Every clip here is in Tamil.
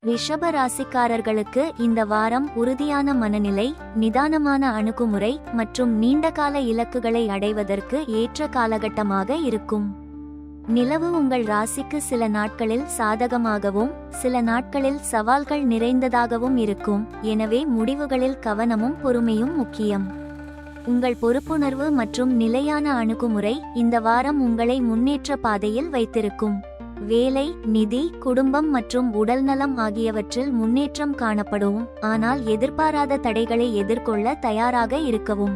ரிஷப ராசிக்காரர்களுக்கு இந்த வாரம் உறுதியான மனநிலை, நிதானமான அணுகுமுறை மற்றும் நீண்டகால இலக்குகளை அடைவதற்கு ஏற்ற காலகட்டமாக இருக்கும். நிலவு உங்கள் ராசிக்கு சில நாட்களில் சாதகமாகவும் சில நாட்களில் சவால்கள் நிறைந்ததாகவும் இருக்கும். எனவே முடிவுகளில் கவனமும் பொறுமையும் முக்கியம். உங்கள் பொறுப்புணர்வு மற்றும் நிலையான அணுகுமுறை இந்த வாரம் உங்களை முன்னேற்ற பாதையில் வைத்திருக்கும். வேலை, நிதி, குடும்பம் மற்றும் உடல்நலம் ஆகியவற்றில் முன்னேற்றம் காணப்படும். ஆனால் எதிர்பாராத தடைகளை எதிர்கொள்ள தயாராக இருக்கவும்.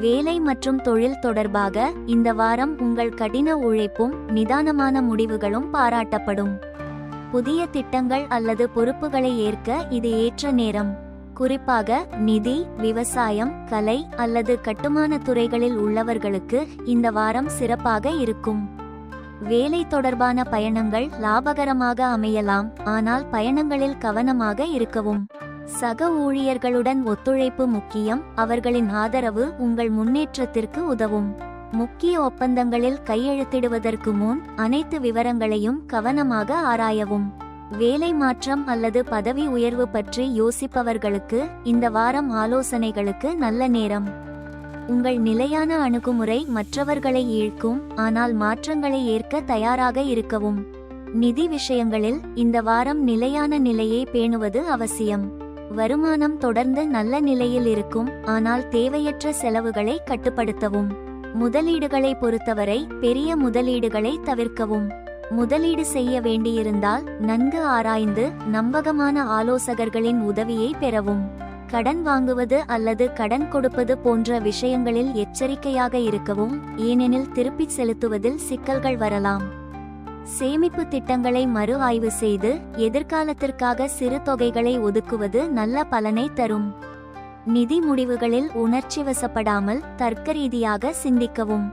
வேலை மற்றும் தொழில் தொடர்பாக இந்த வாரம் உங்கள் கடின உழைப்பும் நிதானமான முடிவுகளும் பாராட்டப்படும். புதிய திட்டங்கள் அல்லது பொறுப்புகளை ஏற்க இது ஏற்ற நேரம். குறிப்பாக நிதி, விவசாயம், கலை அல்லது கட்டுமான துறைகளில் உள்ளவர்களுக்கு இந்த வாரம் சிறப்பாக இருக்கும். வேலை தொடர்பான பயணங்கள் லாபகரமாக அமையலாம், ஆனால் பயணங்களில் கவனமாக இருக்கவும். சக ஊழியர்களுடன் ஒத்துழைப்பு முக்கியம். அவர்களின் ஆதரவு உங்கள் முன்னேற்றத்திற்கு உதவும். முக்கிய ஒப்பந்தங்களில் கையெழுத்திடுவதற்கு முன் அனைத்து விவரங்களையும் கவனமாக ஆராயவும். வேலை மாற்றம் அல்லது பதவி உயர்வு பற்றி யோசிப்பவர்களுக்கு இந்த வாரம் ஆலோசனைகளுக்கு நல்ல நேரம். உங்கள் நிலையான அணுகுமுறை மற்றவர்களை ஈர்க்கும், ஆனால் மாற்றங்களை ஏற்க தயாராக இருக்கவும். நிதி விஷயங்களில் இந்த வாரம் நிலையான நிலையை பேணுவது அவசியம். வருமானம் தொடர்ந்து நல்ல நிலையில் இருக்கும், ஆனால் தேவையற்ற செலவுகளை கட்டுப்படுத்தவும். முதலீடுகளை பொறுத்தவரை பெரிய முதலீடுகளை தவிர்க்கவும். முதலீடு செய்ய வேண்டியிருந்தால் நன்கு ஆராய்ந்து நம்பகமான ஆலோசகர்களின் உதவியை பெறவும். கடன் வாங்குவது அல்லது கடன் கொடுப்பது போன்ற விஷயங்களில் எச்சரிக்கையாக இருக்கவும், ஏனெனில் திருப்பிச் செலுத்துவதில் சிக்கல்கள் வரலாம். சேமிப்பு திட்டங்களை மறு ஆய்வு செய்து எதிர்காலத்திற்காக சிறு தொகைகளை ஒதுக்குவது நல்ல பலனை தரும். நிதி முடிவுகளில் உணர்ச்சிவசப்படாமல் தர்க்கரீதியாக சிந்திக்கவும்.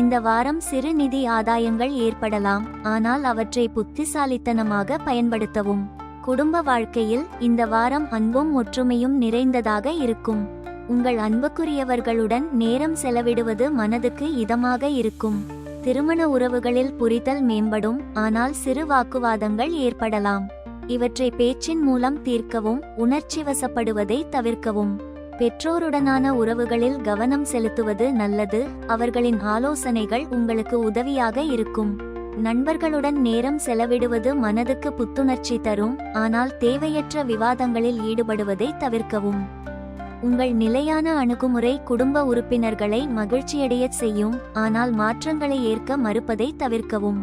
இந்த வாரம் சிறு நிதி ஆதாயங்கள் ஏற்படலாம், ஆனால் அவற்றை புத்திசாலித்தனமாக பயன்படுத்தவும். குடும்ப வாழ்க்கையில் இந்த வாரம் அன்பும் ஒற்றுமையும் நிறைந்ததாக இருக்கும். உங்கள் அன்புக்குரியவர்களுடன் நேரம் செலவிடுவது மனதுக்கு இதமாக இருக்கும். திருமண உறவுகளில் புரிதல் மேம்படும், ஆனால் சிறு வாக்குவாதங்கள் ஏற்படலாம். இவற்றை பேச்சின் மூலம் தீர்க்கவும், உணர்ச்சிவசப்படுவதை தவிர்க்கவும். பெற்றோருடனான உறவுகளில் கவனம் செலுத்துவது நல்லது. அவர்களின் ஆலோசனைகள் உங்களுக்கு உதவியாக இருக்கும். நண்பர்களுடன் நேரம் செலவிடுவது மனதுக்கு புத்துணர்ச்சி தரும், ஆனால் தேவையற்ற விவாதங்களில் ஈடுபடுவதை தவிர்க்கவும். உங்கள் நிலையான அணுகுமுறை குடும்ப உறுப்பினர்களை மகிழ்ச்சியடையச் செய்யும், ஆனால் மாற்றங்களை ஏற்க மறுப்பதை தவிர்க்கவும்.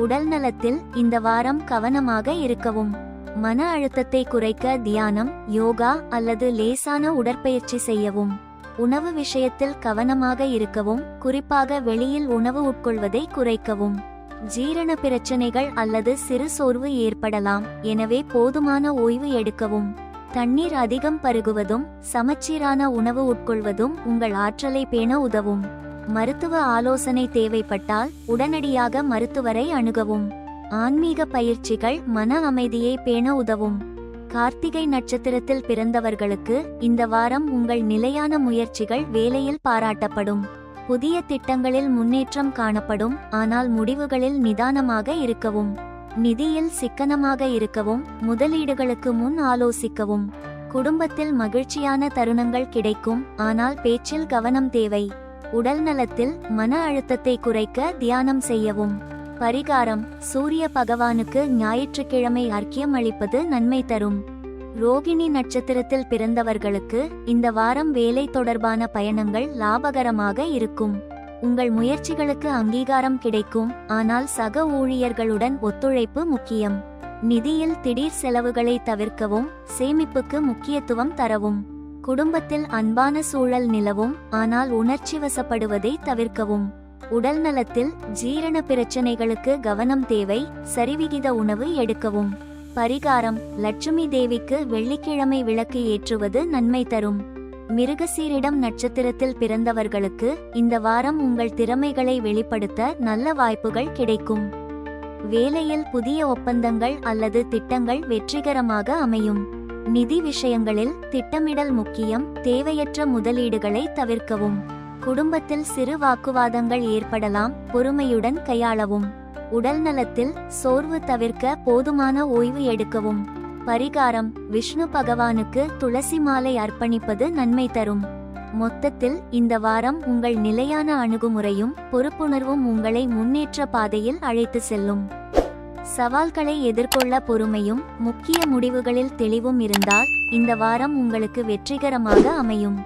உடல் நலத்தில் இந்த வாரம் கவனமாக இருக்கவும். மன அழுத்தத்தை குறைக்க தியானம், யோகா அல்லது லேசான உடற்பயிற்சி செய்யவும். உணவு விஷயத்தில் கவனமாக இருக்கவும், குறிப்பாக வெளியில் உணவு உட்கொள்வதை குறைக்கவும். ஜீரண பிரச்சனைகள் அல்லது சிறு சோர்வு ஏற்படலாம், எனவே போதுமான ஓய்வு எடுக்கவும். தண்ணீர் அதிகம் பருகுவதும் சமச்சீரான உணவு உட்கொள்வதும் உங்கள் ஆற்றலை பேண உதவும். மருத்துவ ஆலோசனை தேவைப்பட்டால் உடனடியாக மருத்துவரை அணுகவும். ஆன்மீக பயிற்சிகள் மன அமைதியை பேண உதவும். கார்த்திகை நட்சத்திரத்தில் பிறந்தவர்களுக்கு இந்த வாரம் உங்கள் நிலையான முயற்சிகள் வேலையில் பாராட்டப்படும். புதிய திட்டங்களில் முன்னேற்றம் காணப்படும், ஆனால் முடிவுகளில் நிதானமாக இருக்கவும். நிதியில் சிக்கனமாக இருக்கவும், முதலீடுகளுக்கு முன் ஆலோசிக்கவும். குடும்பத்தில் மகிழ்ச்சியான தருணங்கள் கிடைக்கும், ஆனால் பேச்சில் கவனம் தேவை. உடல் நலத்தில் மன அழுத்தத்தை குறைக்க தியானம் செய்யவும். பரிகாரம்: சூரிய பகவானுக்கு ஞாயிற்றுக்கிழமை அர்க்கியம் அளிப்பது நன்மை தரும். ரோகிணி நட்சத்திரத்தில் பிறந்தவர்களுக்கு இந்த வாரம் வேலை தொடர்பான பயணங்கள் லாபகரமாக இருக்கும். உங்கள் முயற்சிகளுக்கு அங்கீகாரம் கிடைக்கும், ஆனால் சக ஊழியர்களுடன் ஒத்துழைப்பு முக்கியம். நிதியில் திடீர் செலவுகளை தவிர்க்கவும், சேமிப்புக்கு முக்கியத்துவம் தரவும். குடும்பத்தில் அன்பான சூழல் நிலவும், ஆனால் உணர்ச்சிவசப்படுவதை தவிர்க்கவும். உடல் நலத்தில் ஜீரண பிரச்சனைகளுக்கு கவனம் தேவை. சரிவிகித உணவு எடுக்கவும். பரிகாரம்: லட்சுமி தேவிக்கு வெள்ளிக்கிழமை விளக்கு ஏற்றுவது நன்மை தரும். மிருகசீரிடம் நட்சத்திரத்தில் பிறந்தவர்களுக்கு இந்த வாரம் உங்கள் திறமைகளை வெளிப்படுத்த நல்ல வாய்ப்புகள் கிடைக்கும். வேலையில் புதிய ஒப்பந்தங்கள் அல்லது திட்டங்கள் வெற்றிகரமாக அமையும். நிதி விஷயங்களில் திட்டமிடல் முக்கியம். தேவையற்ற முதலீடுகளை தவிர்க்கவும். குடும்பத்தில் சிறு வாக்குவாதங்கள் ஏற்படலாம், பொறுமையுடன் கையாளவும். உடல் நலத்தில் சோர்வு தவிர்க்க போதுமான ஓய்வு எடுக்கவும். பரிகாரம்: விஷ்ணு பகவானுக்கு துளசி மாலை அர்ப்பணிப்பது நன்மை தரும். மொத்தத்தில் இந்த வாரம் உங்கள் நிலையான அணுகுமுறையும் பொறுப்புணர்வும் உங்களை முன்னேற்ற பாதையில் அழைத்து செல்லும். சவால்களை எதிர்கொள்ள பொறுமையும் முக்கிய முடிவுகளில் தெளிவும் இருந்தால் இந்த வாரம் உங்களுக்கு வெற்றிகரமாக அமையும்.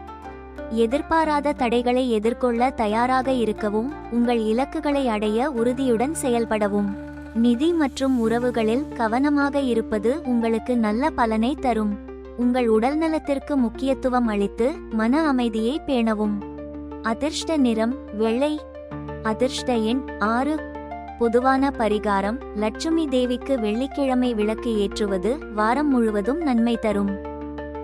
எதிர்பாராத தடைகளை எதிர்கொள்ள தயாராக இருக்கவும், உங்கள் இலக்குகளை அடைய உறுதியுடன் செயல்படவும். நிதி மற்றும் உறவுகளில் கவனமாக இருப்பது உங்களுக்கு நல்ல பலனை தரும். உங்கள் உடல்நலத்திற்கு முக்கியத்துவம் அளித்து மன அமைதியை பேணவும். அதிர்ஷ்ட நிறம் வெள்ளை. அதிர்ஷ்ட எண் 6. பொதுவான பரிகாரம்: லட்சுமி தேவிக்கு வெள்ளிக்கிழமை விளக்கு ஏற்றுவது வாரம் முழுவதும் நன்மை தரும்.